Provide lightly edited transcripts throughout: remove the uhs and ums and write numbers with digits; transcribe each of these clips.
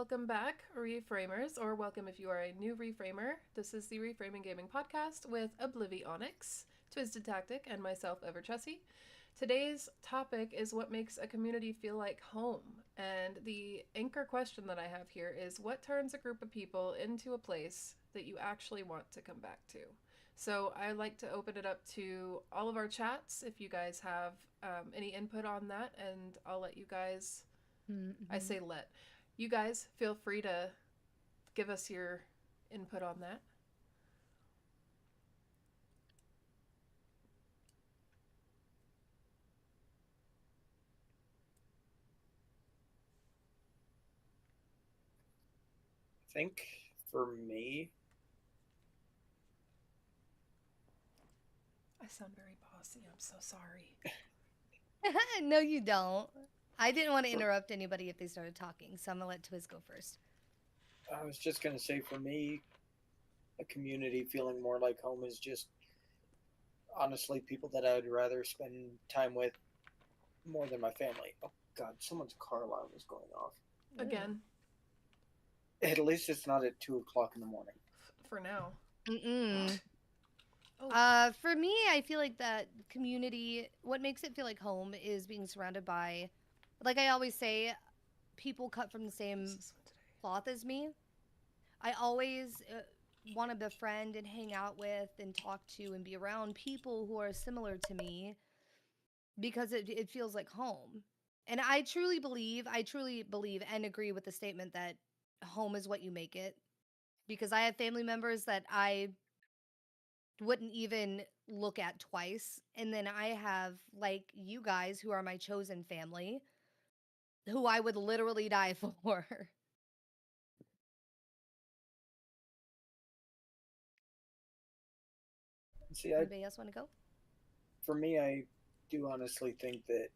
welcome back, Reframers, or welcome if you are a new Reframer. This is the Reframing Gaming Podcast with Oblivionics, Twisted Tactic, and myself, Everchessie. Today's topic is what makes a community feel like home. And the anchor question that I have here is what turns a group of people into a place that you actually want to come back to? So I like to open it up to all of our chats if you guys have any input on that, and I'll let you guys. I Mm-hmm. say let. You guys feel free to give us your input on that. Think for me, I sound very bossy. I'm so sorry. No, you don't. I didn't want to for interrupt anybody if they started talking, so I'm gonna let Twiz go first. I was just gonna say for me, a community feeling more like home is just honestly people that I'd rather spend time with more than my family. Oh God, someone's car alarm is going off. Ew. Again, At least it's not at 2 o'clock in the morning. for now. Mm-mm. Oh, For me, I feel like that community, what makes it feel like home is being surrounded by, like I always say, people cut from the who's same this one today? cloth as me. I always want to befriend and hang out with and talk to and be around people who are similar to me because it feels like home. And I truly believe and agree with the statement that home is what you make it. Because I have family members that I wouldn't even look at twice. And then I have, like, you guys who are my chosen family, who I would literally die for. See, I Anybody else want to go? for me, I do honestly think that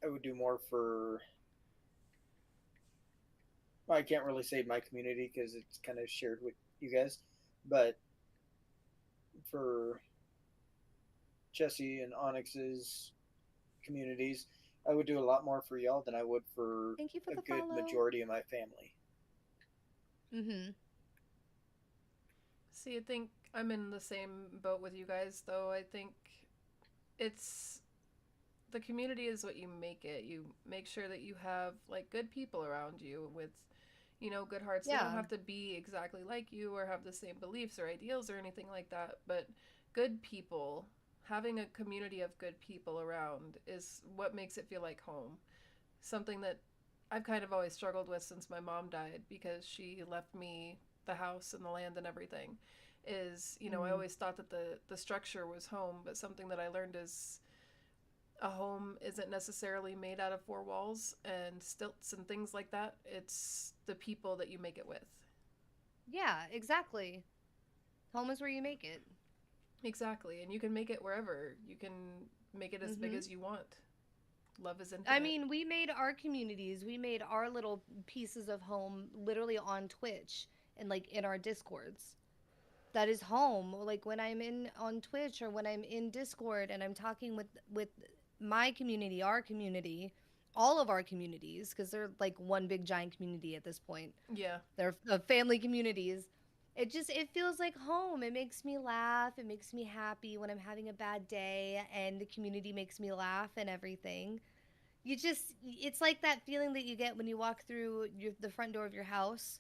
I would do more for. Well, I can't really say my community because it's kind of shared with you guys, but for Jesse and Onyx's communities, I would do a lot more for y'all than I would for Thank you for a the good follow. majority of my family. Mm-hmm. See, I think I'm in the same boat with you guys, though. I think it's the community is what you make it. You make sure that you have like good people around you with good hearts. They don't Yeah. have to be exactly like you or have the same beliefs or ideals or anything like that, but good people, having a community of good people around is what makes it feel like home. Something that I've kind of always struggled with since my mom died because she left me the house and the land and everything is, I Mm. always thought that the structure was home, but something that I learned is a home isn't necessarily made out of four walls and stilts and things like that. It's the people that you make it with. Yeah, exactly. Home is where you make it. Exactly. And you can make it wherever. You can make it as big Mm-hmm. as you want. Love is I infinite. mean, we made our communities, we made our little pieces of home literally on Twitch and like in our discords. That is home. Like when I'm in on Twitch or when I'm in Discord and I'm talking with my community, our community, all of our communities because they're like one big giant community at this point. Yeah. They're family communities. It feels like home. It makes me laugh. It makes me happy when I'm having a bad day and the community makes me laugh and everything. It's like that feeling that you get when you walk through the front door of your house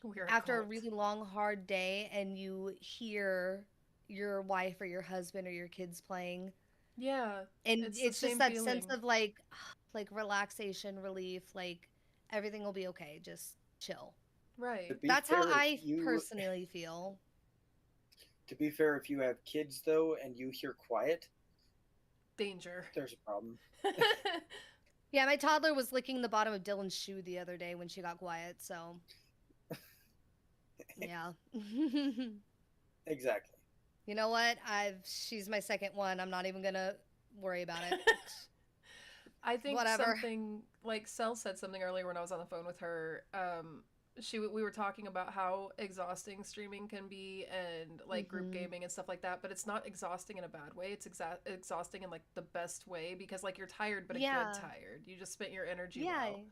We're a after a cult. really long hard day and you hear your wife or your husband or your kids playing, Yeah. and It's the it's just same that sense feeling. of like relaxation, relief, like everything will be okay, just chill. To Right. be That's how fair, if I you personally feel. to be fair, if you have kids though and you hear quiet, Danger. there's a problem. Yeah, my toddler was licking the bottom of Dylan's shoe the other day when she got quiet, so yeah. Exactly. You know what? I've She's my second one. I'm not even gonna worry about it. I think Whatever. something like Cell said something earlier when I was on the phone with her. We were talking about how exhausting streaming can be and like group Hmm. gaming and stuff like that, but it's not exhausting in a bad way. It's exhausting in like the best way because like you're tired, but a good Yeah. tired. You just spent your energy Yeah. well.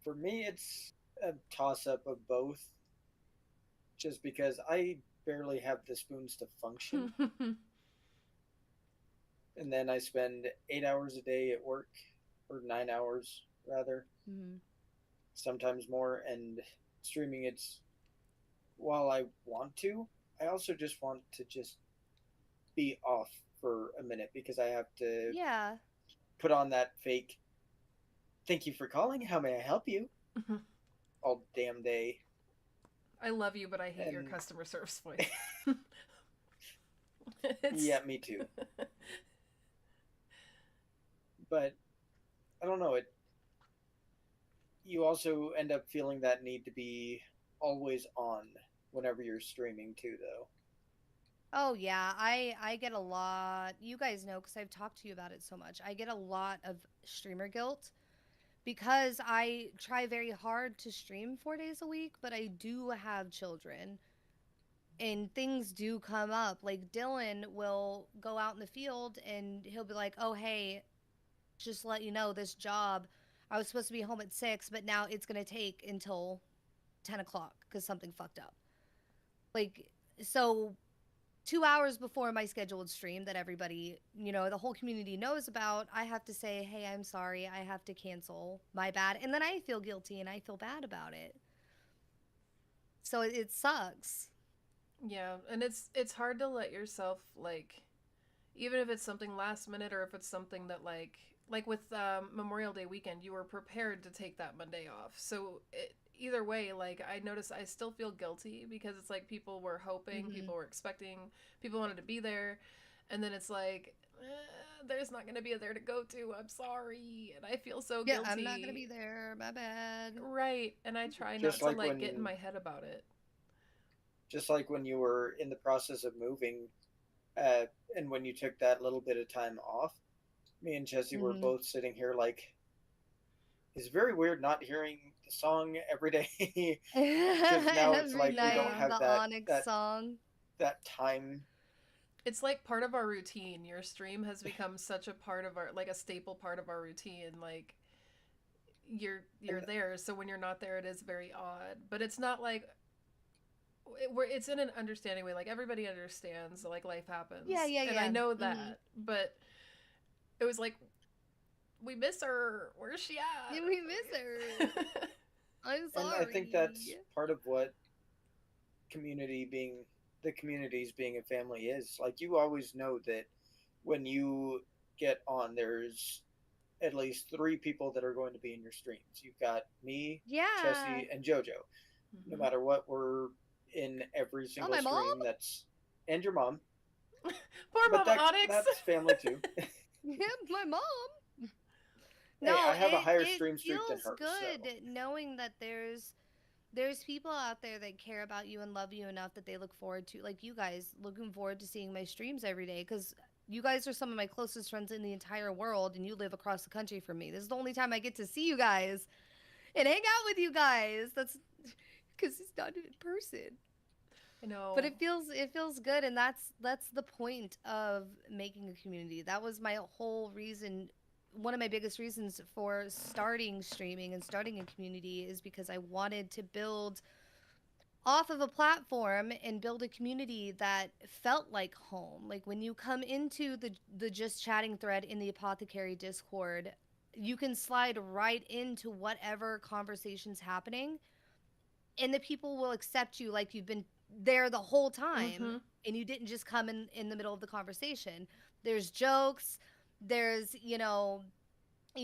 For me, it's a toss up of both, just because I barely have the spoons to function. And then I spend 8 hours a day at work, or 9 hours rather, Mhm. sometimes more. And streaming, it's while I want to, I also just want to just be off for a minute because I have to Yeah. put on that fake "Thank you for calling. How may I help you?" all damn day. I love you, but I hate your And customer service voice. It's yeah, me too. But I don't know. It you also end up feeling that need to be always on whenever you're streaming too, though. Oh yeah, I get a lot. You guys know because I've talked to you about it so much. I get a lot of streamer guilt because I try very hard to stream 4 days a week, but I do have children and things do come up. Like Dylan will go out in the field and he'll be like, "Oh hey, just to let you know, this job, I was supposed to be home at 6, but now it's gonna take until 10 o'clock because something fucked up." Like so 2 hours before my scheduled stream that everybody, the whole community knows about, I have to say, hey, I'm sorry, I have to cancel. My bad. And then I feel guilty and I feel bad about it. So it sucks. yeah, and it's hard to let yourself like, even if it's something last minute or if it's something that like with Memorial Day weekend, you were prepared to take that Monday off. So either way, like I notice I still feel guilty because it's like people were hoping, Hmm. people were expecting, people wanted to be there, and then it's like there's not going to be a there to go to. I'm sorry, and I feel so Yeah, I'm not going to be guilty. there. My bad. Right, and I try not Just to like like get in when, my head about it. just like when you were in the process of moving, uh, and when you took that little bit of time off, me and Jesse were Hmm. both sitting here like, it's very weird not hearing the song every day because now it's Every like we don't night, Yeah. have the Onyx song. that time. It's like part of our routine. Your stream has become such a part of our like a staple part of our routine. Like you're And there, so when you're not there, it is very odd. But it's not like it's in an understanding way. Like everybody understands, like life Yeah, happens, yeah, and I yeah. know Hmm. that. But it was like we miss her. Where's she Yeah, we miss her. at? I'm and I think sorry. that's part of what community being the communities being a family is. Like you always know that when you get on, there's at least three people that are going to be in your streams. You've got me, Yeah. Jesse, and JoJo. No Hmm. matter what, we're in every Oh, single my mom? stream. That's and your mom, Poor but Mama Onyx. that's family too. Yeah, my mom. Hey, No, I have a it higher it stream streak than feels her, good so knowing that there's people out there that care about you and love you enough that they look forward to, like you guys looking forward to seeing my streams every day because you guys are some of my closest friends in the entire world and you live across the country from me. This is the only time I get to see you guys and hang out with you guys. That's because it's not in person. I But know. it feels good, and that's the point of making a community. That was my whole reason. One of my biggest reasons for starting streaming and starting a community is because I wanted to build off of a platform and build a community that felt like home. Like when you come into the just chatting thread in the apothecary Discord, you can slide right into whatever conversation's happening and the people will accept you like you've been there the whole time Mm-hmm. and you didn't just come in the middle of the conversation. There's jokes, there's,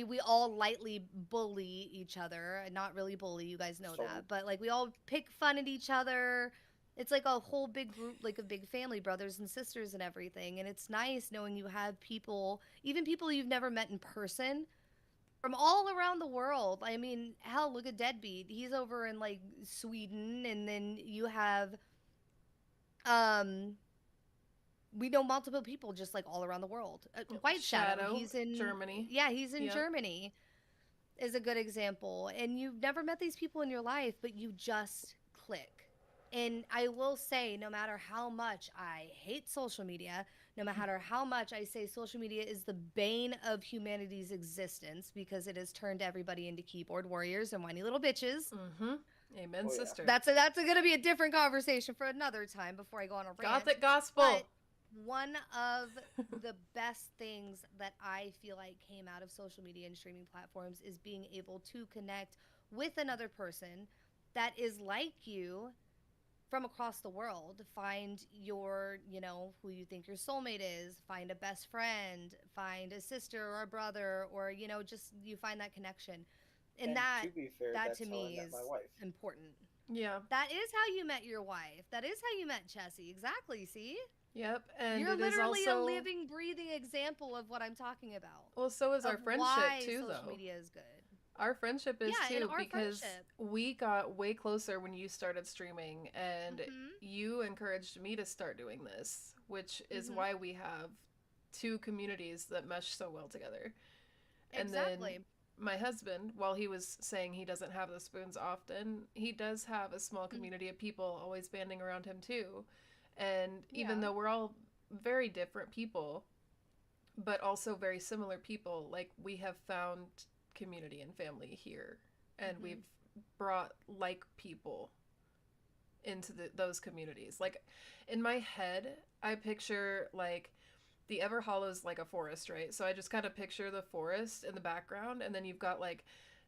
we all lightly bully each other, not really bully, you guys know sort of. that, but like we all pick fun at each other. It's like a whole big group, like a big family, brothers and sisters and everything, and it's nice knowing you have people, even people you've never met in person, from all around the world. I mean, hell, look at Deadbeat. He's over in like Sweden, and then you have um we know multiple people just like all around the world. White Shadow, Shadow, Germany. he's in Yep. Germany is a good example. And you've never met these people in your life, but you just click. And I will say, no matter how much I hate social media, no matter how much I say social media is the bane of humanity's existence because it has turned everybody into keyboard warriors and whiny little bitches. Mm-hmm. Amen, Oh, yeah. sister. That's going to be a different conversation for another time before I go on a rant. Gothic gospel. But one of the best things that I feel like came out of social media and streaming platforms is being able to connect with another person that is like you from across the world. Find your, who you think your soulmate is, find a best friend, find a sister or a brother, or, just you find that connection. And that, to be fair, that that's to how me I met is my wife. important. Yeah. That is how you met your wife. That is how you met Chessie. Exactly. See? Yep. And You're it is literally also a living, breathing example of what I'm talking about. well, so is our Of friendship why too, social though. media is good. Our friendship is Yeah, in too our because friendship. we got way closer when you started streaming, and Mhm. you encouraged me to start doing this, which is Mhm. why we have two communities that mesh so well together. And Exactly. then my husband, while he was saying he doesn't have the spoons often, he does have a small community of people always banding around him too. And even Yeah. though we're all very different people, but also very similar people, like we have found community and family here, and we've brought like people into those communities. Like in my head, I picture like the Everhollow's like a forest, right? So I just kind of picture the forest in the background, and then you've got like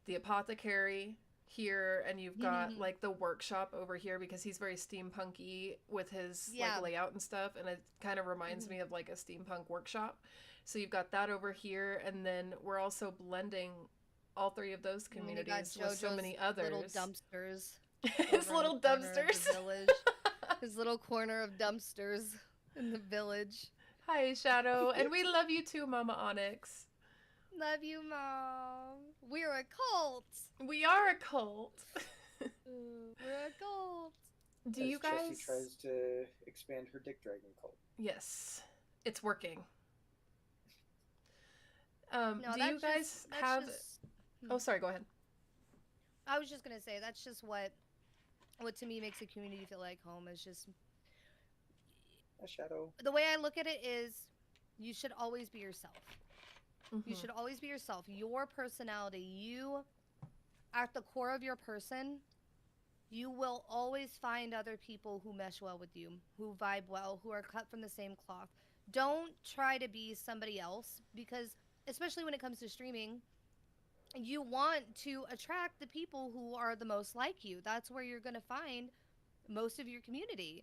the apothecary here, and you've got like the workshop over here because he's very steampunky with his like layout and stuff, and it kind of reminds me of like a steampunk workshop. So you've got that over here, and then we're also blending all three of those communities with so many others. Little dumpsters. His little dumpsters. His little corner of dumpsters in the village. Hi, Shadow, and we love you too, Mama Onyx. Love you, Mom. We're a cult. We are a cult. We're a cult. Do you guys? Jessie tries to expand her dick dragon cult. Yes, it's working. No, do you guys have? Oh, sorry. Go ahead. I was just gonna say that's just what to me makes a community feel like home. Is just a shadow. The way I look at it is, you should always be yourself. You should always be yourself. Your personality. You, at the core of your person, you will always find other people who mesh well with you, who vibe well, who are cut from the same cloth. Don't try to be somebody else, because especially when it comes to streaming, you want to attract the people who are the most like you. That's where you're going to find most of your community.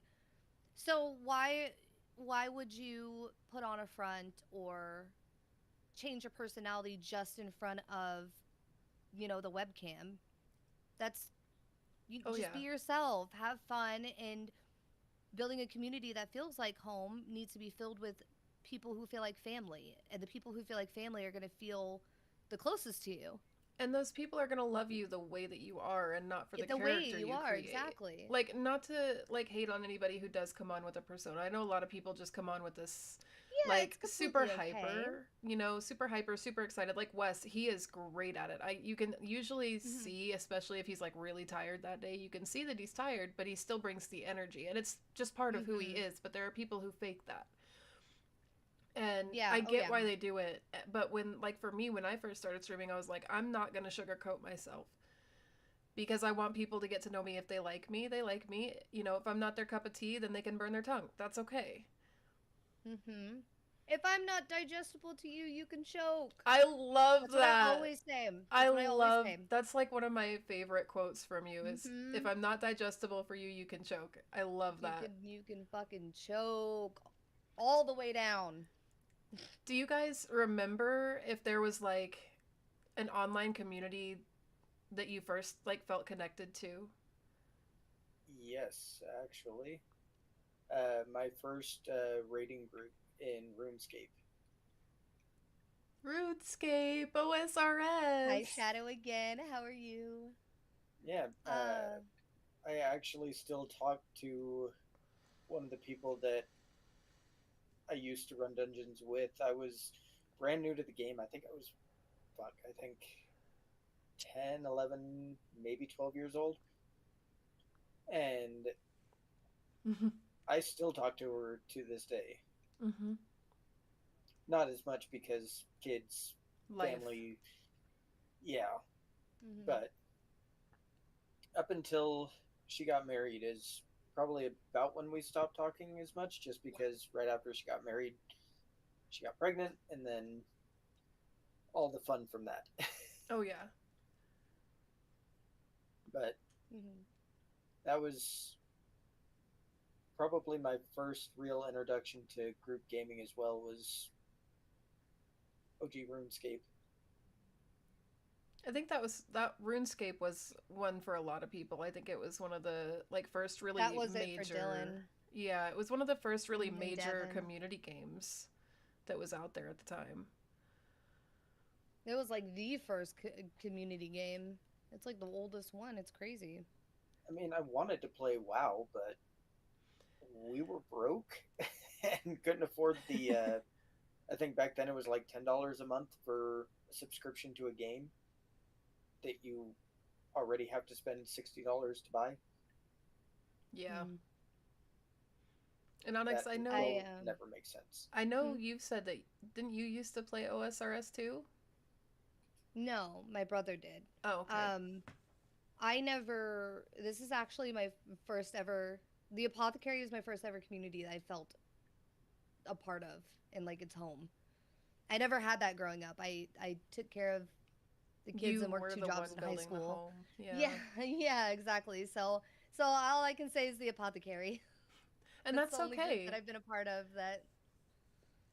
So why would you put on a front or change your personality just in front of, the webcam? That's be yourself, have fun, and building a community that feels like home needs to be filled with people who feel like family, and the people who feel like family are going to feel the closest to you. And those people are gonna love you the way that you are, and not for the character way you are create. exactly. Like, not to like hate on anybody who does come on with a persona. I know a lot of people just come on with this like super hyper, super hyper, super excited. Like Wes, he is great at it. You can usually see, especially if he's like really tired that day, you can see that he's tired, but he still brings the energy, and it's just part of who he is. But there are people who fake that. And I get why they do it, but when, like, for me, when I first started streaming, I was like, I'm not gonna sugarcoat myself, because I want people to get to know me. If they like me, they like me. If I'm not their cup of tea, then they can burn their tongue. That's okay. If I'm not digestible to you, you can choke. I love That's that. What I always say. That's like one of my favorite quotes from you is, if I'm not digestible for you, you can choke. I love that. You can fucking choke all the way down. Do you guys remember if there was like an online community that you first like felt connected to? Yes, actually. My first raiding group in RuneScape. OSRS. Hi, Shadow again. How are you? Yeah. I actually still talk to one of the people that I used to run dungeons with. I was brand new to the game. I think I was, 10, 11, maybe 12 years old. And I still talk to her to this day. not as much because kids, Life. family, yeah. Mm-hmm. But up until she got married is probably about when we stopped talking as much, just because right after she got married, she got pregnant, and then all the fun from that. Oh yeah. But Mm-hmm. that was probably my first real introduction to group gaming as well, was OG RuneScape. I think that RuneScape was one for a lot of people. I think it was one of the like first That really was it for major. Dylan Yeah, it was one of the first really and major Devin. community games that was out there at the time. It was like the first community game. It's like the oldest one. It's crazy. I mean, I wanted to play WoW, but we were broke and couldn't afford the. I think back then it was like $10 a month for a subscription to a game that you already have to spend $60 to buy. Yeah. Mm. And Onyx, That I know will never make sense. I know Hmm? you've said that didn't you used to play OSRS too? No, my brother did. Oh, okay. I never. This is actually my first ever. The apothecary is my first ever community that I felt a part of in like its home. I never had that growing up. I took care of the kids You and worked were two the one jobs in high building the school. home. Yeah. Yeah, yeah, exactly. So all I can say is the apothecary. And That's the that's only group that okay. I've been a part of that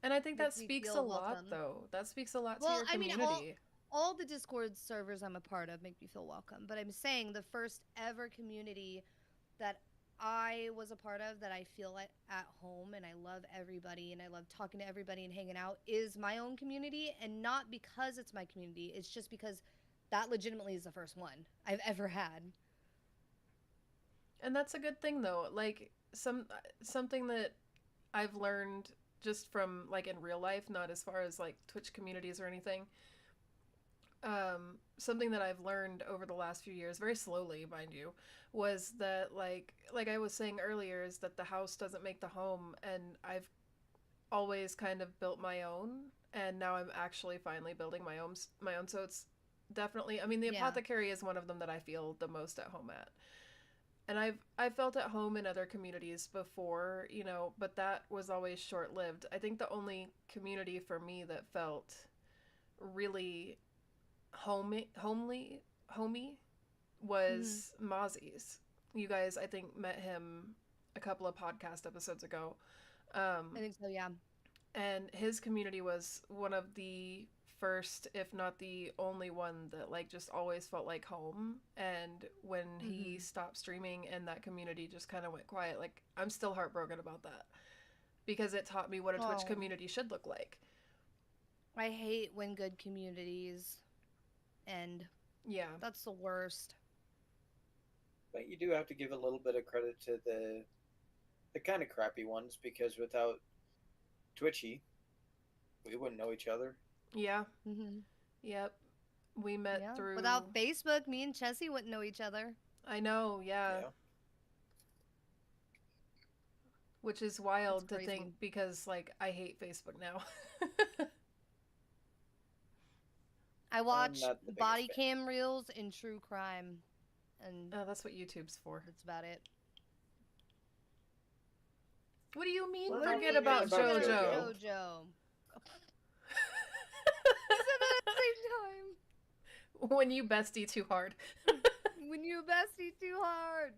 And I think that makes me speaks a feel lot welcome. though. That speaks a lot to Well, your I mean, community. all the Discord servers I'm a part of make me feel welcome, but I'm saying the first ever community that I was a part of that I feel at home and I love everybody and I love talking to everybody and hanging out is my own community, and not because it's my community. It's just because that legitimately is the first one I've ever had. And that's a good thing though. Like something that I've learned just from like in real life, not as far as like Twitch communities or anything. Something that I've learned over the last few years, very slowly, mind you, was that like I was saying earlier, is that the house doesn't make the home, and I've always kind of built my own, and now I'm actually finally building my own. So it's definitely, I mean, the Yeah. apothecary is one of them that I feel the most at home at. And I've felt at home in other communities before, but that was always short lived. I think the only community for me that felt really homey Mhm. was Mozzie's. You guys, I think, met him a couple of podcast episodes ago. I Um, think so, yeah. and his community was one of the first, if not the only one, that like just always felt like home. And when he Mhm. stopped streaming and that community just kind of went quiet, like I'm still heartbroken about that because it taught me what a Twitch Oh, community should look like. I hate when good communities end. Yeah. That's the worst. But you do have to give a little bit of credit to the kind of crappy ones, because without Twitchy, we wouldn't know each other. Yeah. Mhm. Yep. We met Yeah. through. Without Facebook, me and Chessie wouldn't know each other. I know, yeah. Yeah. Which is It's wild to think crazy. because, like, I hate Facebook now. I I'm watch not the biggest body fan. cam reels and true crime, and Oh, that's what YouTube's for. that's about it. What do you mean, We're What do not you forget mean forgetting about don't about forget about JoJo? JoJo. JoJo? We said that at the same When you bestie too hard. time. When you bestie too hard.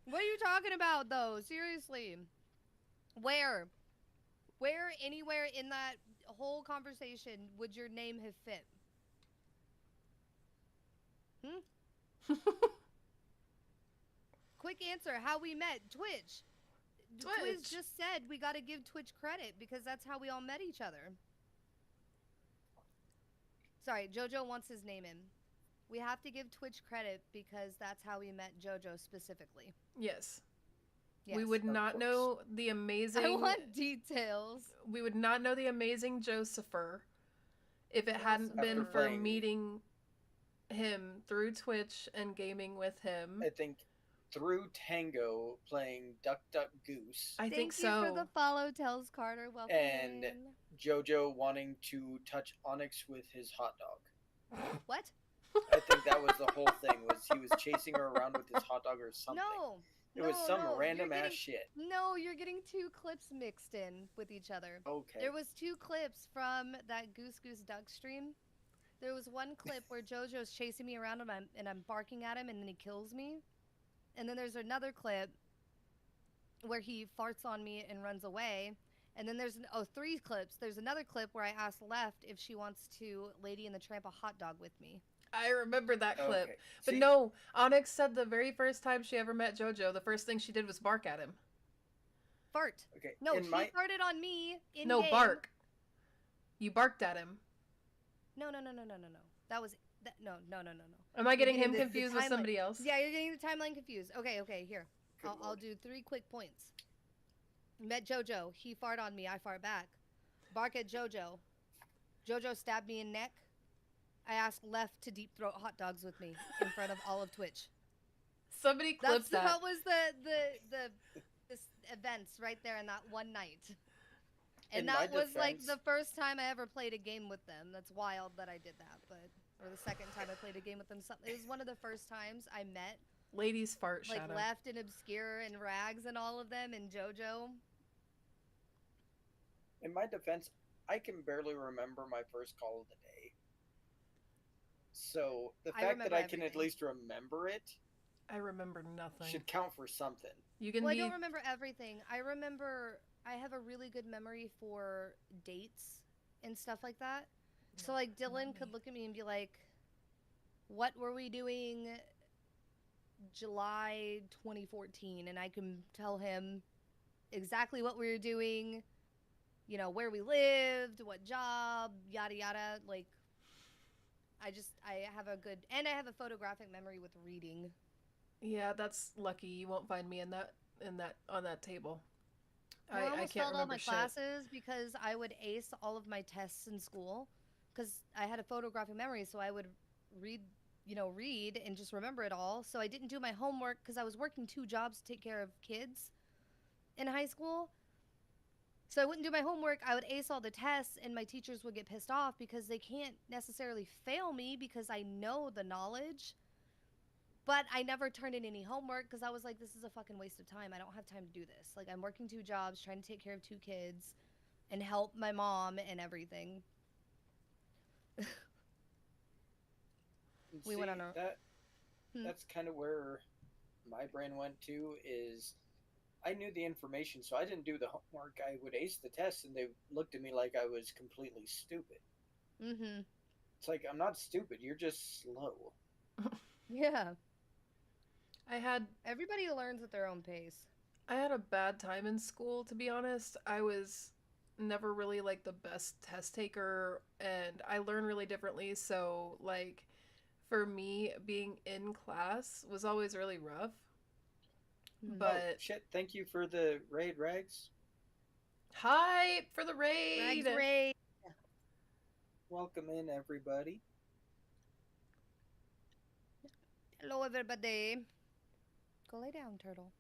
What are you talking about, though? Seriously. Where? Where, anywhere in that whole conversation would your name have fit? Hmm? Quick answer. How we met. Twitch. Twiz Twitch. just said we got to give Twitch credit because that's how we all met each other. Sorry, JoJo wants his name in. We have to give Twitch credit because that's how we met JoJo specifically. Yes. Yes. We would Of not course. know the I amazing. want details. We would not know the amazing Josepher if it hadn't been After Josepher. playing, for meeting him through Twitch and gaming with him. I think through Tango playing Duck Duck Goose, I think Thank you for so. the follow, Tells Carter. Welcome and in. JoJo wanting to touch Onyx with his hot dog. What? I think that was the whole thing. Was he was chasing her around with his hot dog or something? No. It was some No. random ass shit. No, you're getting two clips mixed in with each other. Okay. There was two clips from that Goose Goose Duck stream. There was one clip where JoJo's chasing me around and I'm barking at him and then he kills me. And then there's another clip where he farts on me and runs away. And then there's three clips. There's another clip where I asked Left if she wants to Lady and the Tramp a hot dog with me. I remember that clip. Okay. But See? no, Onyx said the very first time she ever met JoJo, the first thing she did was bark at him. Fart. Okay. No, In he my farted on me in No, game. bark. You barked at him. No. That was no. Am I You're getting him the confused with timeline. somebody else? Yeah, you're getting the timeline confused. Okay, here. Good I'll lord. do 3 quick points. Met JoJo. He fart on me. I fart back. Bark at JoJo. JoJo stabbed me in neck. I asked Left to deep throat hot dogs with me in front of all of Twitch. Somebody clipped that. That was the events right there in that one night. And In that my was like defense- the first time I ever played a game with them. That's wild that I did that, or the second time I played a game with them. It was one of the first times I met Ladies fart like shadow. Left and Obscure and Rags and all of them and JoJo. In my defense, I can barely remember my first call of the day. So the I fact that remember I can at everything. least remember it I remember nothing. should count for something. You can Well, I be. don't remember everything. I remember I have a really good memory for dates and stuff like that. So like Dylan could look at me and be like, "What were we doing July 2014?" And I can tell him exactly what we were doing, you know, where we lived, what job, yada yada. Like I have I have a photographic memory with reading. Yeah, that's lucky. You won't find me in that on that table. I I almost can't failed all remember my shit. classes because I would ace all of my tests in school because I had a photographic memory, so I would read and just remember it all. So I didn't do my homework because I was working 2 jobs to take care of kids in high school. So I wouldn't do my homework. I would ace all the tests, and my teachers would get pissed off because they can't necessarily fail me because I know the knowledge. But I never turned in any homework because I was like, this is a fucking waste of time. I don't have time to do this. Like, I'm working 2 jobs, trying to take care of 2 kids and help my mom and everything. We went on a- That's kind of where my brain went to. Is I knew the information, so I didn't do the homework. I would ace the test, and they looked at me like I was completely stupid. Mm-hmm. It's like, I'm not stupid. You're just slow. Yeah. Everybody learns at their own pace. I had a bad time in school, to be honest. I was never really like the best test taker, and I learn really differently. So, like, for me, being in class was always really rough. But Oh, shit, thank you for the raid, Rags. Hype for the raid! Rags raid. Welcome in, everybody. Hello, everybody. Go lay down, turtle.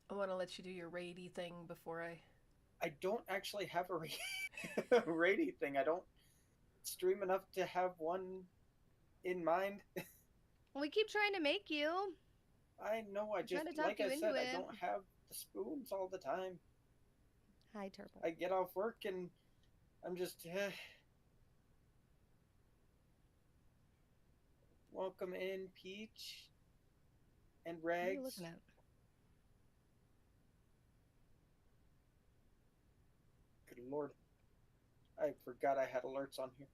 I want to let you do your raidy thing before I don't actually have a raid thing. I don't stream enough to have one in mind. We keep trying to make you. I know, I just, trying to talk like you I said, into I it. don't have the spoons all the time. Hi, turtle. I get off work and I'm just, Welcome in, Peach and Rags. What are you looking at? Good lord. I forgot I had alerts on here.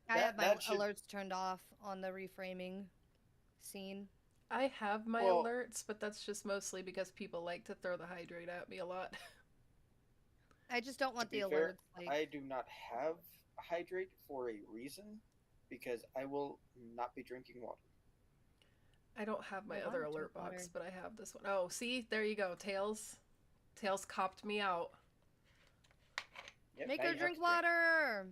I have my that should- alerts turned off on the reframing scene. I have my Well- alerts, but that's just mostly because people like to throw the hydrate at me a lot. I just don't want To the be fair, alerts. Like, I do not have a hydrate for a reason, because I will not be drinking water. I don't have my I other wanna alert drink water. box, but I have this one. Oh, see? There you go. Tails copped me out. Yep, make now her you have drink to water.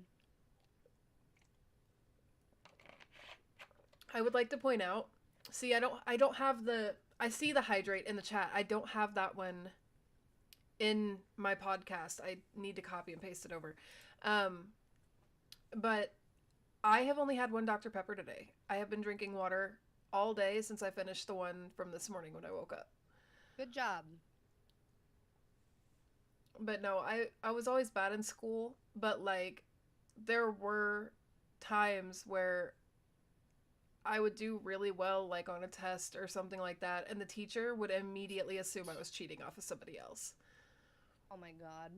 I would like to point out, See, I don't have the, I see the hydrate in the chat. I don't have that one in my podcast. I need to copy and paste it over. Um, but I have only had one Dr. Pepper today. I have been drinking water all day since I finished the one from this morning when I woke up. Good job. But no, I was always bad in school, but like there were times where I would do really well, like on a test or something like that, and the teacher would immediately assume I was cheating off of somebody else. Oh my god.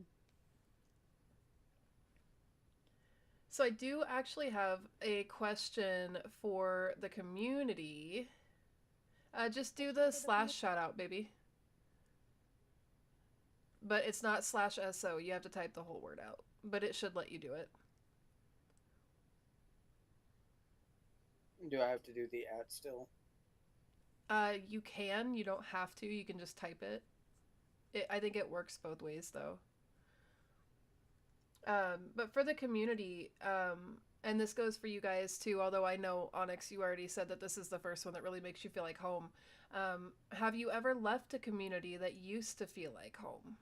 So I do actually have a question for the community. Just do the slash shout out, baby. But it's not slash SO. You have to type the whole word out. But it should let you do it. Do I have to do the @ still? You can. You don't have to. You can just type it. I think it works both ways, though. But for the community, and this goes for you guys too, although I know, Onyx, you already said that this is the first one that really makes you feel like home. Have you ever left a community that used to feel like home?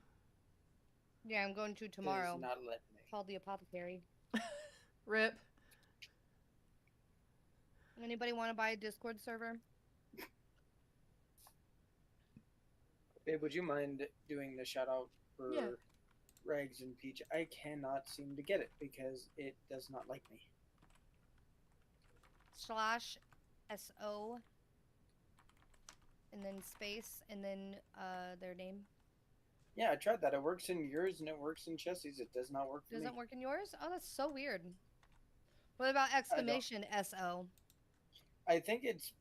Yeah, I'm going to tomorrow. It is not letting me. Called the apothecary. Rip. Anybody want to buy a Discord server? Babe, would you mind doing the shout out for Yeah. Rags and Peach? I cannot seem to get it because it does not like me. Slash SO and then space and then their name. Yeah, I tried that. It works in yours and it works in Chelsea's. It does not work for me. Doesn't work in yours? Oh, that's so weird. What about exclamation SO? I think it's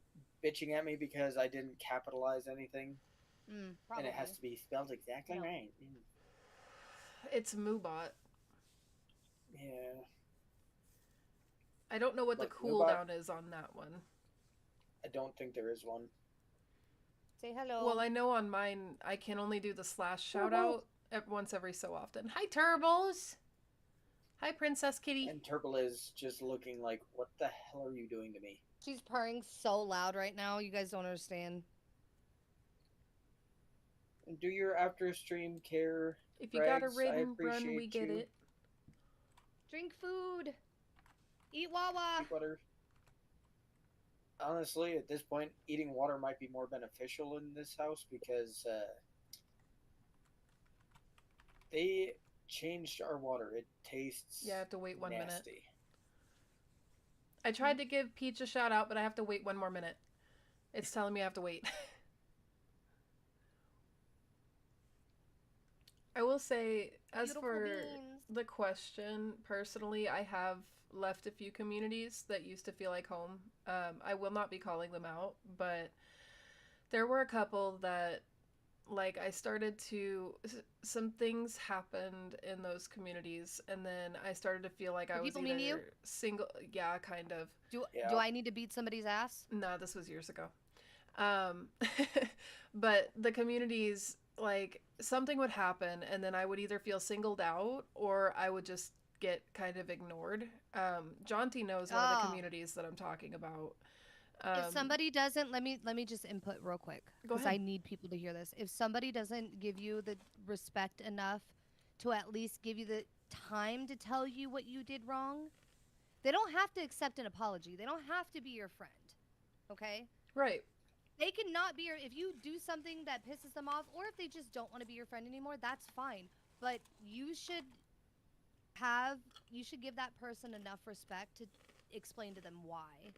bitching at me because I didn't capitalize anything. Probably. And it has to be spelled exactly Yeah. right. It's Moobot. Yeah. I don't know what Look, the cooldown is on that one. I don't think there is one. Say hello. Well, I know on mine, I can only do the slash shout out once every so often. Hi, Turbos! Hi, Princess Kitty. And Turtle is just looking like, what the hell are you doing to me? She's purring so loud right now. You guys don't understand. And do your after stream care. If you got a Rags, I raid and run, we appreciate get you. it. Drink food. Eat Wawa. Drink water. Honestly, at this point, eating water might be more beneficial in this house because they changed our water. It tastes Yeah, I have to wait 1 minute. nasty. I tried to give Peach a shout out, but I have to wait 1 more minute. It's telling me I have to wait. I will say, as Beautiful for beans. the question, personally, I have left a few communities that used to feel like home. I will not be calling them out, but there were a couple that, like, I started to, some things happened in those communities, and then I started to feel like I was people mean you? either single, yeah, kind of. Do Yeah. I need to beat somebody's ass? No, this was years ago. But the communities, like, something would happen, and then I would either feel singled out or I would just get kind of ignored. Jaunty knows one of the communities that I'm talking about. If somebody doesn't, let me just input real quick Go because I ahead. need people to hear this. If somebody doesn't give you the respect enough to at least give you the time to tell you what you did wrong, they don't have to accept an apology. They don't have to be your friend. Okay? Right. They cannot be your, if you do something that pisses them off, or if they just don't want to be your friend anymore, that's fine. But you should give that person enough respect to explain to them why.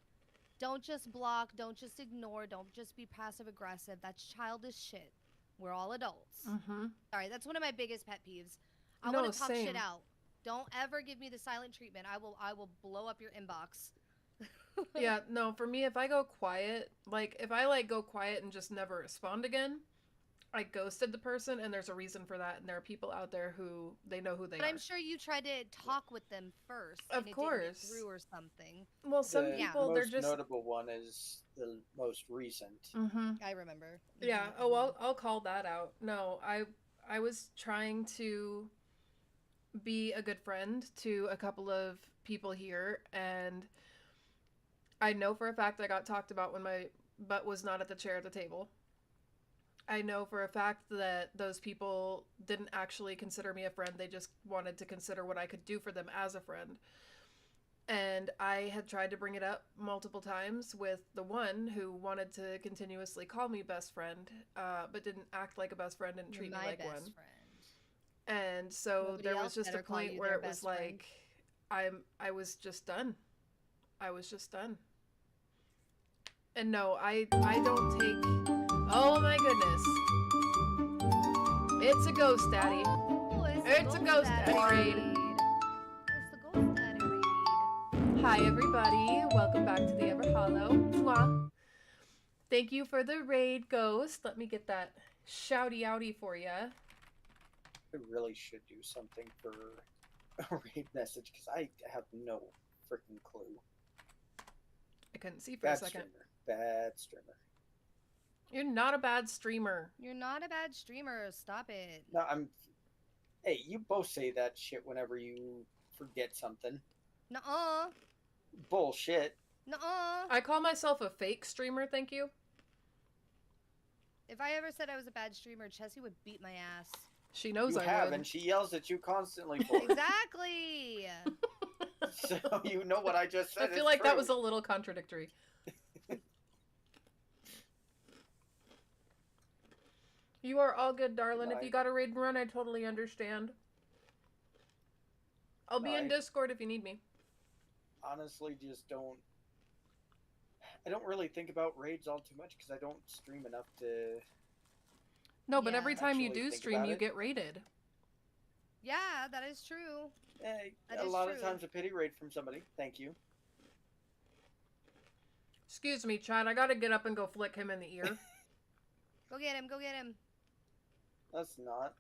Don't just block, don't just ignore, don't just be passive aggressive. That's childish shit. We're all adults. Mm-hmm. Sorry, that's one of my biggest pet peeves. I No, want to talk same. shit out. Don't ever give me the silent treatment. I will blow up your inbox. Yeah, no, for me, if I go quiet, like, if I, like, go quiet and just never respond again, I ghosted the person, and there's a reason for that, and there are people out there who, they know who they But are. I'm sure you tried to talk with them first. Of and it course. didn't get through or something. Well, some The people, most they're just... notable one is the most recent. Mm-hmm. I remember. Yeah. Mhm, Oh, mhm. I'll call that out. No, I was trying to be a good friend to a couple of people here, and I know for a fact I got talked about when my but was not at the chair at the table. I know for a fact that those people didn't actually consider me a friend. They just wanted to consider what I could do for them as a friend. And I had tried to bring it up multiple times with the one who wanted to continuously call me best friend, but didn't act like a best friend and You're treat me my like best one. friend. And so Nobody there was else just a better call point you where their it was best friend. like I was just done. I was just done. And no, I don't take. Oh my goodness. It's a ghost daddy. Oh, It's a ghost daddy raid. It's the ghost daddy raid. Hi everybody, welcome back to the Ever Hollow. Mwah. Thank you for the raid, Ghost. Let me get that shouty outy for ya. I really should do something for a raid message because I have no freaking clue. I couldn't see for a second. Bad streamer. You're not a bad streamer. You're not a bad streamer. Stop it. No, Hey, you both say that shit whenever you forget something. Nuh-uh. Bullshit. Nuh-uh. I call myself a fake streamer, thank you. If I ever said I was a bad streamer, Chessie would beat my ass. She knows You I have, would. and she yells at you constantly for it. Exactly. So you know what I just said. I feel like that was a little contradictory. You are all good, darling. If you got a raid and run, I totally understand. I'll be in Discord if you need me. Honestly, just don't. I don't really think about raids all too much because I don't stream enough to. No, but Yeah. every time you Actually do think stream, about you it. get raided. Yeah, that is true. A is lot of true. times a pity raid from somebody. Thank you. Excuse me, Chad. I gotta get up and go flick him in the ear. Go get him. Go get him. That's not.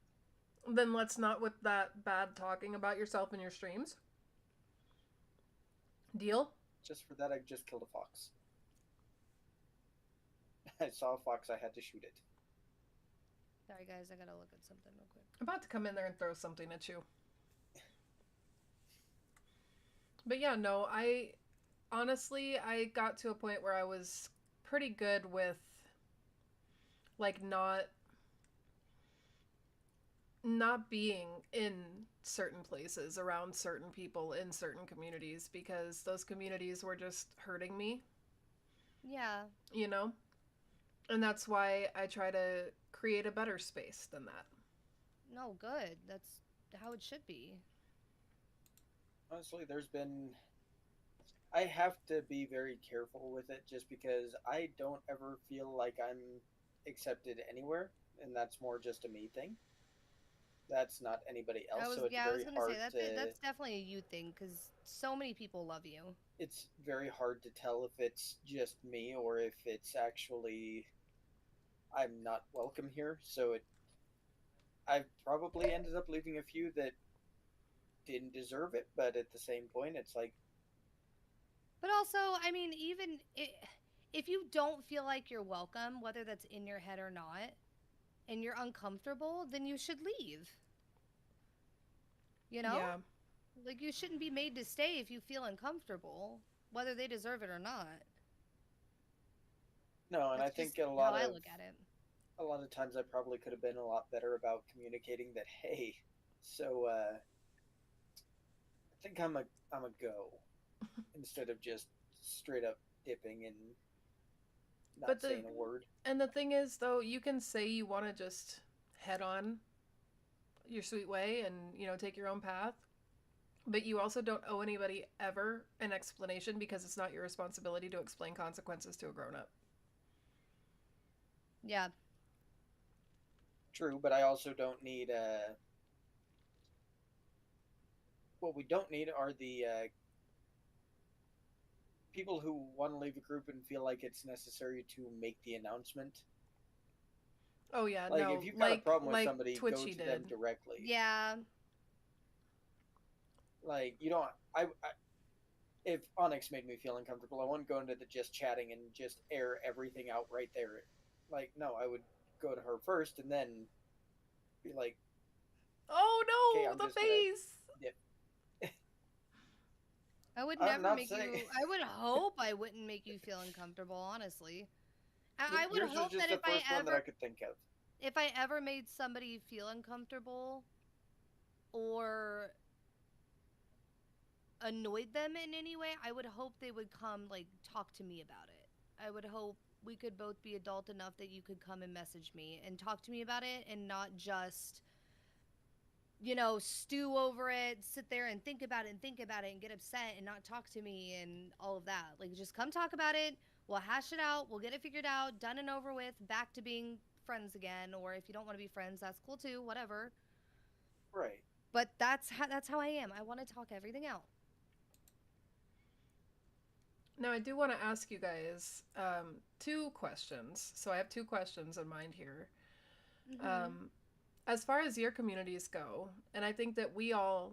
Then let's not with that bad talking about yourself in your streams. Deal? Just for that, I just killed a fox. I saw a fox. I had to shoot it. Sorry, guys. I gotta look at something real quick. I'm about to come in there and throw something at you. But yeah, no, I got to a point where I was pretty good with like not being in certain places around certain people in certain communities because those communities were just hurting me. Yeah. You know? And that's why I try to create a better space than that. No, good. That's how it should be. Honestly, I have to be very careful with it just because I don't ever feel like I'm accepted anywhere, and that's more just a me thing. That's not anybody else, so it's I was very gonna hard say that's definitely a you thing because so many people love you. It's very hard to tell if it's just me or if it's actually I'm not welcome here. So I've probably ended up leaving a few that didn't deserve it, but at the same point, it's like. But also, I mean, if you don't feel like you're welcome, whether that's in your head or not, and you're uncomfortable, then you should leave. You know? Yeah. Like, you shouldn't be made to stay if you feel uncomfortable, whether they deserve it or not. No, and That's I think just a lot how of I look at it. a lot of times I probably could have been a lot better about communicating that. Hey, so I think I'm a go instead of just straight up dipping and not saying a word. And the thing is, though, you can say you want to just head on your sweet way and, you know, take your own path. But you also don't owe anybody ever an explanation because it's not your responsibility to explain consequences to a grown-up. Yeah. True, but I also don't need what we don't need are the people who want to leave a group and feel like it's necessary to make the announcement. Oh yeah, like, no. If you've got a problem with somebody, Twitchy go to them directly. Yeah. Like, you don't. If Onyx made me feel uncomfortable, I wouldn't go into the just chatting and just air everything out right there. Like, no, I would go to her first and then be like, "Oh no, okay, the face!" I would I'm never not make saying- you. I would hope I wouldn't make you feel uncomfortable, honestly. I would Yours was hope just that the first one that I could think of. if I ever made somebody feel uncomfortable or annoyed them in any way, I would hope they would come like talk to me about it. I would hope we could both be adult enough that you could come and message me and talk to me about it and not just, you know, stew over it, sit there and think about it and think about it and get upset and not talk to me and all of that. Like, just come talk about it. We'll hash it out. We'll get it figured out, done and over with, back to being friends again. Or if you don't want to be friends, that's cool too, whatever. Right. But that's how I am. I want to talk everything out. Now, I do want to ask you guys two questions. So I have two questions in mind here. Mm-hmm. Um, as far as your communities go, and I think that we all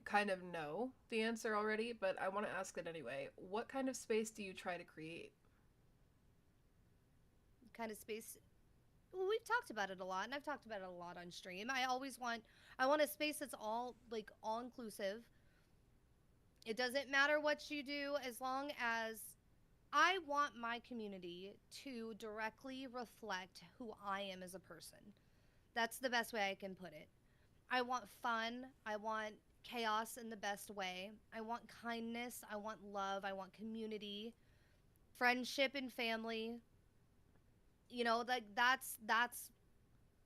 kind of know the answer already, but I want to ask it anyway. What kind of space do you try to create? Kind of space. Well, we've talked about it a lot, and I've talked about it a lot on stream. I want a space that's all inclusive. It doesn't matter what you do as long as I want my community to directly reflect who I am as a person. That's the best way I can put it. I want fun. I want chaos in the best way. I want kindness. I want love. I want community, friendship, and family. You know, like that's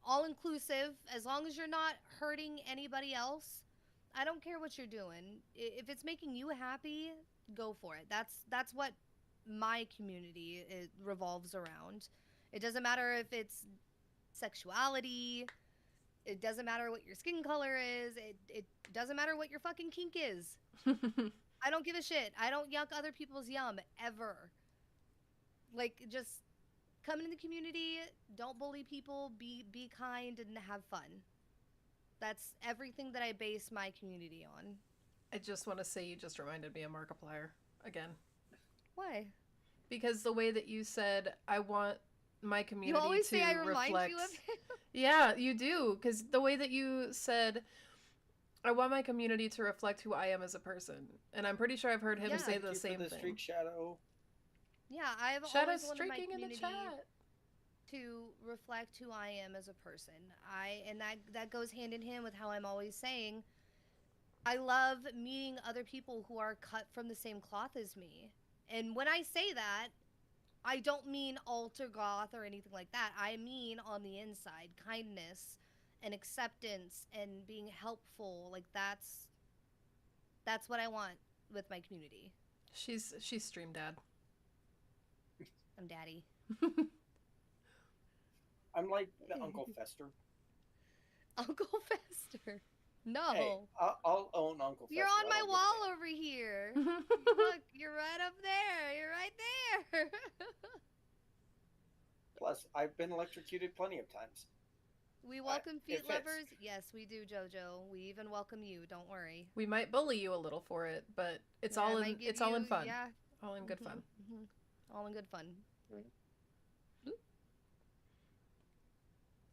all inclusive. As long as you're not hurting anybody else, I don't care what you're doing. If it's making you happy, go for it. That's what my community revolves around. It doesn't matter if it's sexuality. It doesn't matter what your skin color is. It doesn't matter what your fucking kink is. I don't give a shit. I don't yuck other people's yum ever. Like, just come in the community, don't bully people, be kind and have fun. That's everything that I base my community on. I just want to say you just reminded me of Markiplier again. Why? Because the way that you said, I want my You community always to say I remind reflect. you of him. Yeah, you do. Because the way that you said, I want my community to reflect who I am as a person. And I'm pretty sure I've heard him Yeah. say Thank the you same for the thing. streak, Shadow. Yeah, I've Shadow's always wanted my streaking in the community chat. to reflect who I am as a person. And that goes hand in hand with how I'm always saying I love meeting other people who are cut from the same cloth as me. And when I say that, I don't mean alter goth or anything like that. I mean on the inside, kindness and acceptance and being helpful. Like that's what I want with my community. She's stream dad. I'm daddy. I'm like the Uncle Fester. Uncle Fester. No. Hey, I'll own Uncle Fester. You're on I my don't give a wall damn. over here. Look, you're right up there. You're right there. Plus, I've been electrocuted plenty of times. We welcome It feet fits. lovers. Yes, we do, JoJo. We even welcome you. Don't worry. We might bully you a little for it, but it's Yeah, I all in might give it's all in you- fun. Yeah. All in good fun. Mhm. All in good fun.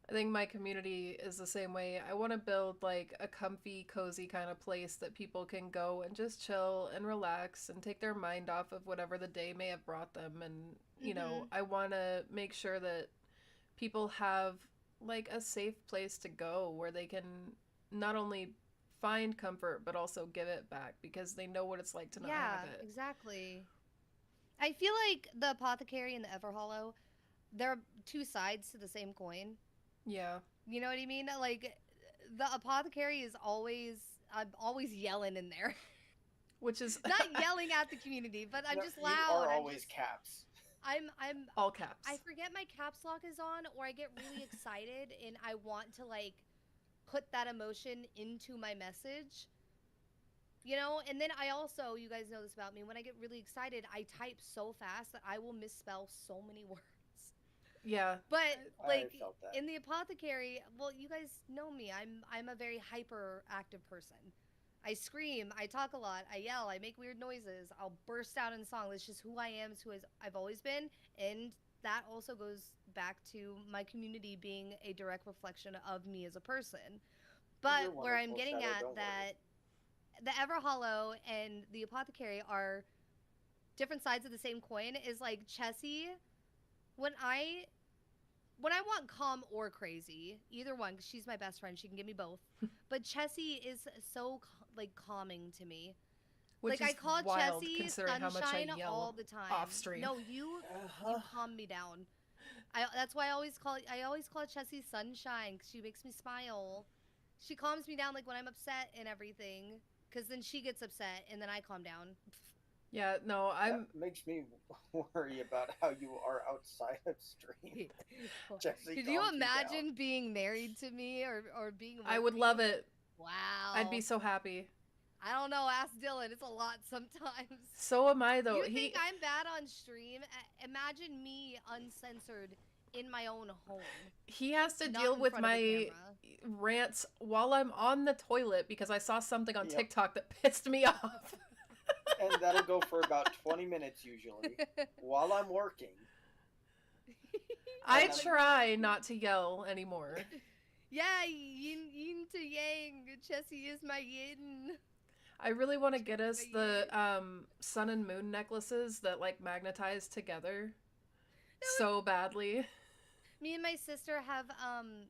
I think my community is the same way. I want to build like a comfy, cozy kind of place that people can go and just chill and relax and take their mind off of whatever the day may have brought them. And, you know, I want to make sure that people have like a safe place to go where they can not only find comfort but also give it back because they know what it's like to not have it. Exactly. I feel like the apothecary and the Everhollow, they're two sides to the same coin. Yeah. You know what I mean? Like the apothecary is I'm always yelling in there. Which is Not yelling at the community, but I'm No, just you loud. are always just, caps. I'm all caps. I forget my caps lock is on, or I get really excited and I want to like put that emotion into my message. You know, and then I also, you guys know this about me, when I get really excited, I type so fast that I will misspell so many words. Yeah. But like I felt that. in the apothecary, well, you guys know me. I'm a very hyperactive person. I scream, I talk a lot, I yell, I make weird noises, I'll burst out in song. That's just who I am, it's who I've always been, and that also goes back to my community being a direct reflection of me as a person. But You're where I'm wonderful, getting Shadow, at don't worry. that the Everhollow and the apothecary are different sides of the same coin is like Chessie when I when I want calm or crazy, either one, 'cause she's my best friend, she can give me both. But Chessie is so like calming to me. Which Like I is call wild Chessie considering how much I sunshine all yell the time. off stream. No, you calm me down. That's why I always call Chessie sunshine, 'cause she makes me smile. She calms me down like when I'm upset and everything, 'cause then she gets upset and then I calm down. Yeah, no, That makes me worry about how you are outside of stream. Jesse Could you calms imagine being married to me or being with I would me? love it. Wow. I'd be so happy. I don't know, ask Dylan. It's a lot sometimes. So am I, though. You think I'm bad on stream? Imagine me uncensored in my own home. He has to Not deal in with front of my the camera. rants while I'm on the toilet because I saw something on TikTok that pissed me off. And that'll go for about 20 minutes usually while I'm working. I try not to yell anymore. Yeah, yin to yang. Chessie is my yin. I really want to get us the sun and moon necklaces that like magnetize together so badly. Me and my sister have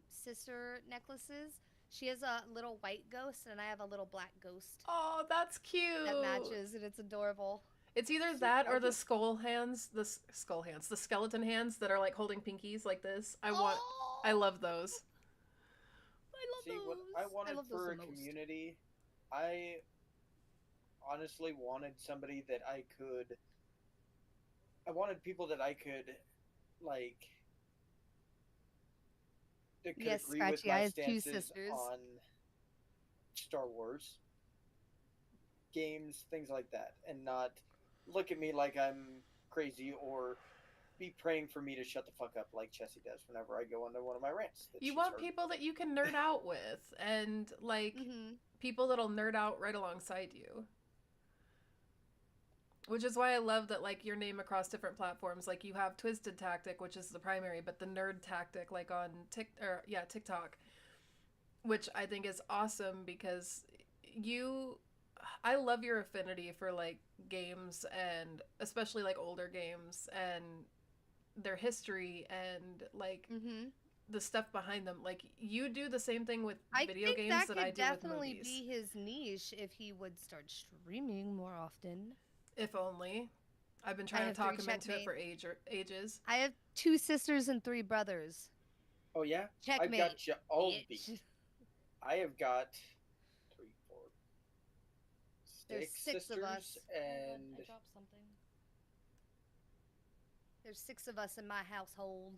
sister necklaces. She has a little white ghost and I have a little black ghost. Oh, that's cute. That matches and it's adorable. It's either that or the skull hands, the skeleton hands that are like holding pinkies like this. I love those. I love those. What I wanted for a community, I honestly wanted somebody that I wanted people that I could like that could agree Scratchy, with my I have two stances sisters. on Star Wars games, things like that, and not look at me like I'm crazy or be praying for me to shut the fuck up like Chessie does whenever I go into one of my rants. You want people that you can nerd out with and like people that'll nerd out right alongside you. Which is why I love that like your name across different platforms. Like you have Twisted Tactic, which is the primary, but the Nerd Tactic like on TikTok, which I think is awesome because I love your affinity for like games and especially like older games and their history and like the stuff behind them. Like you do the same thing with video games that I do with movies. I think that could definitely be his niche if he would start streaming more often. If only. I've been trying to talk him into it for ages. I have 2 sisters and 3 brothers. Oh yeah? Checkmate. I've got you all beat. I have got 3, 4, 6 There's 6 sisters of us. and I dropped something. There's 6 of us in my household.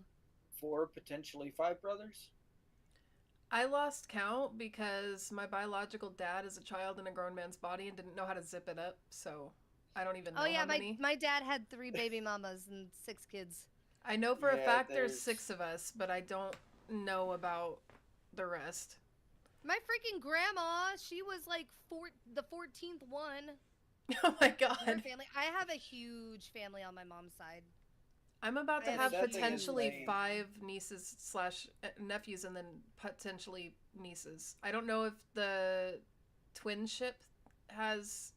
4, potentially 5 brothers. I lost count because my biological dad is a child in a grown man's body and didn't know how to zip it up, so I don't even know how many. My dad had 3 baby mamas and 6 kids. I know for a fact there's 6 of us, but I don't know about the rest. My freaking grandma, she was like the 14th one. Oh my god. Her family. I have a huge family on my mom's side. I'm about to have potentially 5 nieces / nephews and then potentially nieces. I don't know if the twinship has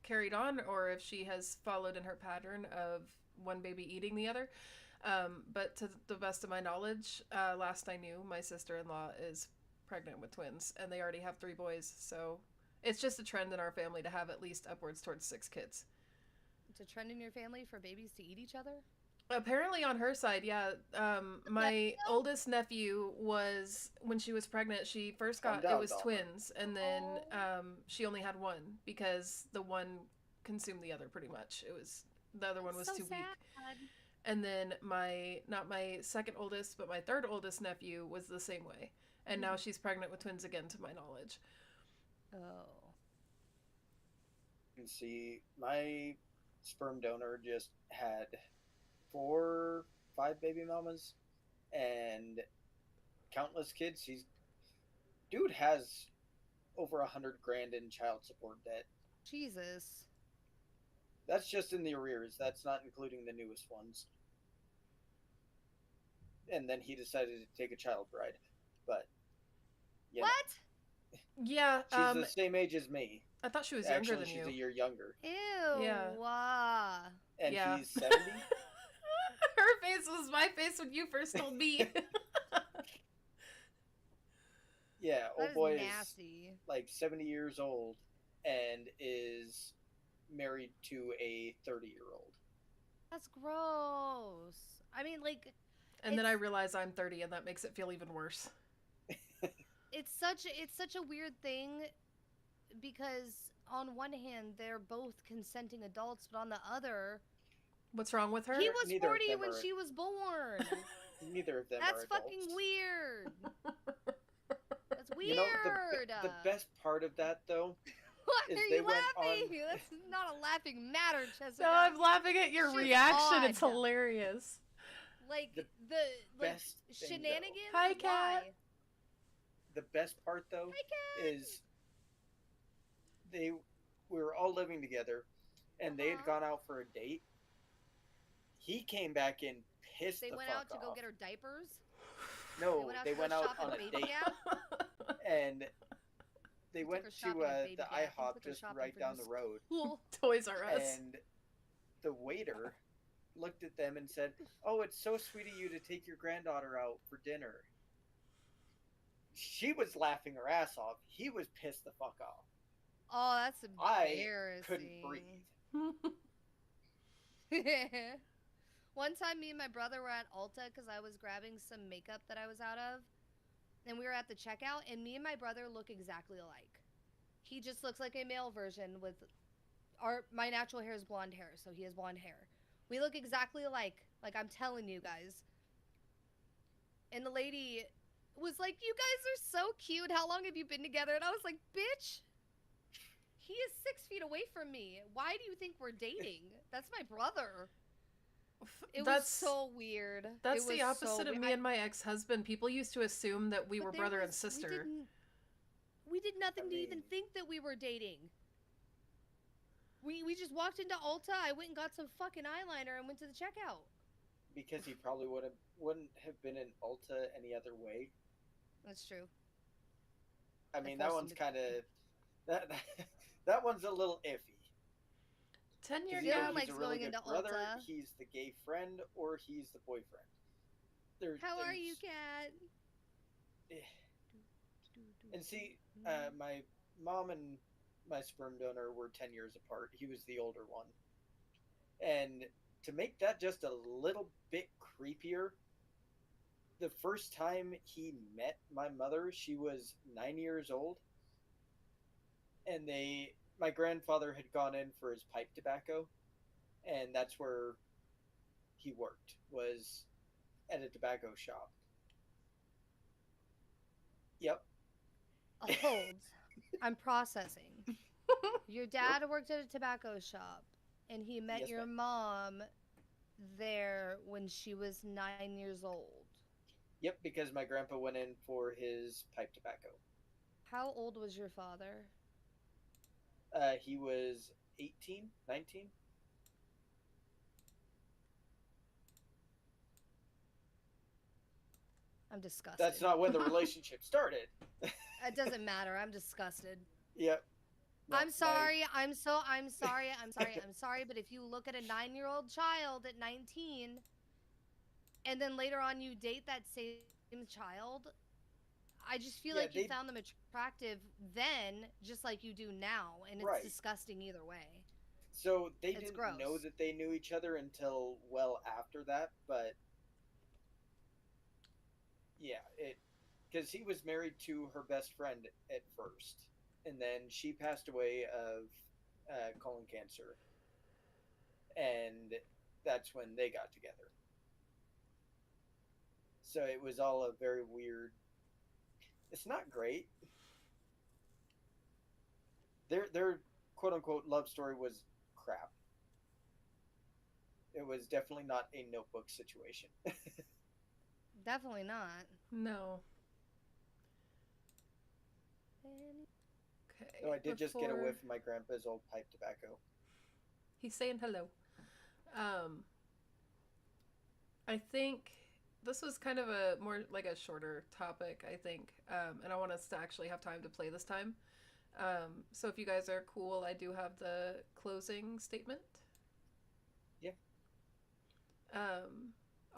carried on or if she has followed in her pattern of one baby eating the other. But to the best of my knowledge, last I knew, my sister-in-law is pregnant with twins and they already have 3 boys. So it's just a trend in our family to have at least upwards towards 6 kids. It's a trend in your family for babies to eat each other? Apparently on her side, yeah. My oldest nephew was, when she was pregnant, she first got, it was twins, and then she only had one because the one consumed the other pretty much. The other one was too weak. And then not my second oldest, but my third oldest nephew was the same way. And now she's pregnant with twins again, to my knowledge. Oh. And see, my sperm donor just had 4, 5 baby mamas and countless kids. Dude has over $100,000 in child support debt. Jesus. That's just in the arrears. That's not including the newest ones. And then he decided to take a child bride. But what? Yeah, she's the same age as me. I thought she was younger than you. She's a year younger. Ew. Yeah. And he's 70. Her face was my face when you first told me. Yeah, That old is boy is nasty. like 70 years old and is married to a 30-year-old. That's gross. I mean, like, And then I realize I'm 30, and that makes it feel even worse. it's such a weird thing because on one hand they're both consenting adults, but on the other, What's wrong with her? he was Neither of 40 them when are- she was born. Neither of them That's are adults. fucking weird. That's weird. You know, the best part of that, though, Why is are they you went laughing? on- That's not a laughing matter, Jessica. No, I'm laughing at your Shit's reaction. It's odd. hilarious. Like The the like best thing, shenanigans. Hi, Kat. Why? The best part, though, Hi, Kat. is we were all living together, and they had Uh-huh. gone out for a date. He came back in pissed They the went fuck out to off. go get her diapers. No, they to went go out shop on at a Baby date, Gap. and they took went her to shopping at Baby the Gap. He IHOP took her just shopping right for down new the road, school. Toys R Us. and the waiter looked at them and said, "Oh, it's so sweet of you to take your granddaughter out for dinner." She was laughing her ass off. He was pissed the fuck off. Oh, that's I embarrassing. couldn't breathe. One time, me and my brother were at Ulta because I was grabbing some makeup that I was out of, and we were at the checkout, and me and my brother look exactly alike. He just looks like a male version with my natural hair is blonde hair, so he has blonde hair. We look exactly alike. Like, I'm telling you guys. And the lady was like, "You guys are so cute. How long have you been together?" And I was like, "Bitch, he is 6 feet away from me. Why do you think we're dating? That's my brother." It was so weird. That's It was the opposite so of weird. me and my ex-husband. People used to assume that we But were there brother and was- sister. We did nothing I to even mean- think that we were dating. We just walked into Ulta. I went and got some fucking eyeliner and went to the checkout. Because he probably wouldn't have been in Ulta any other way. That's true. I I mean, that forced him one's to kind of that one's a little iffy. 10-year 'Cause Yeah, either gap. like he's a really going good into brother, Ulta. he's the gay friend, or he's the boyfriend. How are there's- you, Kat? Eh. And see, my mom and my sperm donor were 10 years apart. He was the older one. And to make that just a little bit creepier, the first time he met my mother, she was 9 years old. And my grandfather had gone in for his pipe tobacco, and that's where he worked, was at a tobacco shop. Yep. Hold. I'm processing. Your dad worked at a tobacco shop, and he met Yes, your ma'am. mom there when she was 9 years old. Yep, because my grandpa went in for his pipe tobacco. How old was your father? He was 18, 19. I'm disgusted. That's not when the relationship started. It doesn't matter. I'm disgusted. Yep. I'm My- sorry. I'm sorry. But if you look at a 9-year-old child at 19, and then later on you date that same child, I just feel Yeah, like you they- found them attractive then, just like you do now, and it's Right. disgusting either way. So they It's didn't gross. know that they knew each other until well after that, but yeah, because he was married to her best friend at first, and then she passed away of colon cancer, and that's when they got together. So it was all a very weird. It's not great. Their quote unquote love story was crap. It was definitely not a Notebook situation. Definitely not. No. Okay. No, I did just get a before- whiff of my grandpa's old pipe tobacco. He's saying hello. I think this was kind of a more like a shorter topic, I think. And I want us to actually have time to play this time. So if you guys are cool, I do have the closing statement. Yeah.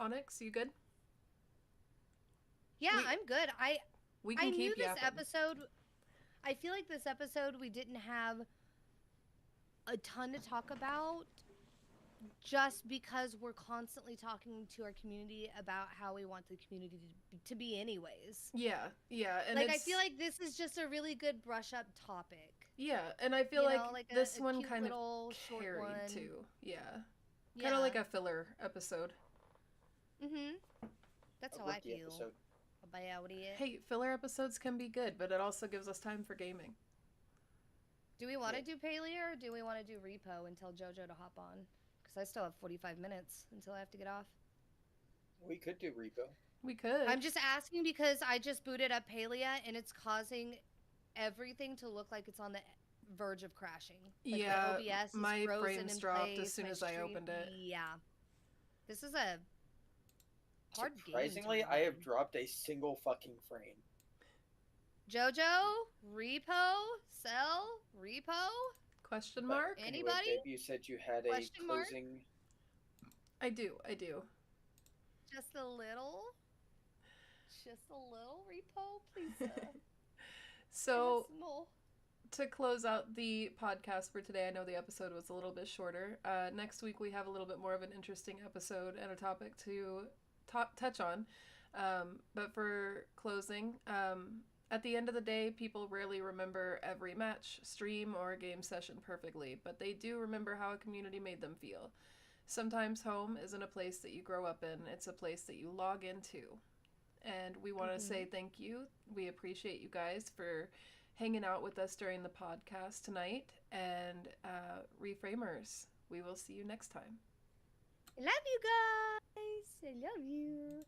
Onyx, you good? Yeah, We- I'm good. We I can knew keep this yapping. episode. I feel like this episode we didn't have a ton to talk about, just because we're constantly talking to our community about how we want the community to be anyways. Yeah, and Like, I it's, feel like this is just a really good brush up topic. yeah, and I feel You like know, like this a one cute kind of little short carried one. too. Yeah. Yeah. Kind of like a filler episode. That's A how I rookie feel episode. about it. Hey, filler episodes can be good, but it also gives us time for gaming. Do we want to Yeah. do Paleo or do we want to do Repo and tell JoJo to hop on? Because I still have 45 minutes until I have to get off. We could do repo. We could. I'm just asking because I just booted up Paleo and it's causing everything to look like it's on the verge of crashing. Like Yeah, the OBS my is frozen frames in dropped place, as soon my as I stream- opened it. Yeah. This is a hard game. Surprisingly, I have dropped a single fucking frame. JoJo, Repo, Sell, Repo. Question But mark? anyway, Anybody? Babe, you said you had a Question mark? closing. I do. Just a little. Just a little Repo, please. So, Yes, no. to close out the podcast for today, I know the episode was a little bit shorter. Next week, we have a little bit more of an interesting episode and a topic to touch on. But for closing, at the end of the day, people rarely remember every match, stream, or game session perfectly, but they do remember how a community made them feel. Sometimes home isn't a place that you grow up in, it's a place that you log into. And we want to say thank you. We appreciate you guys for hanging out with us during the podcast tonight. And Reframers, we will see you next time. I love you guys. I love you.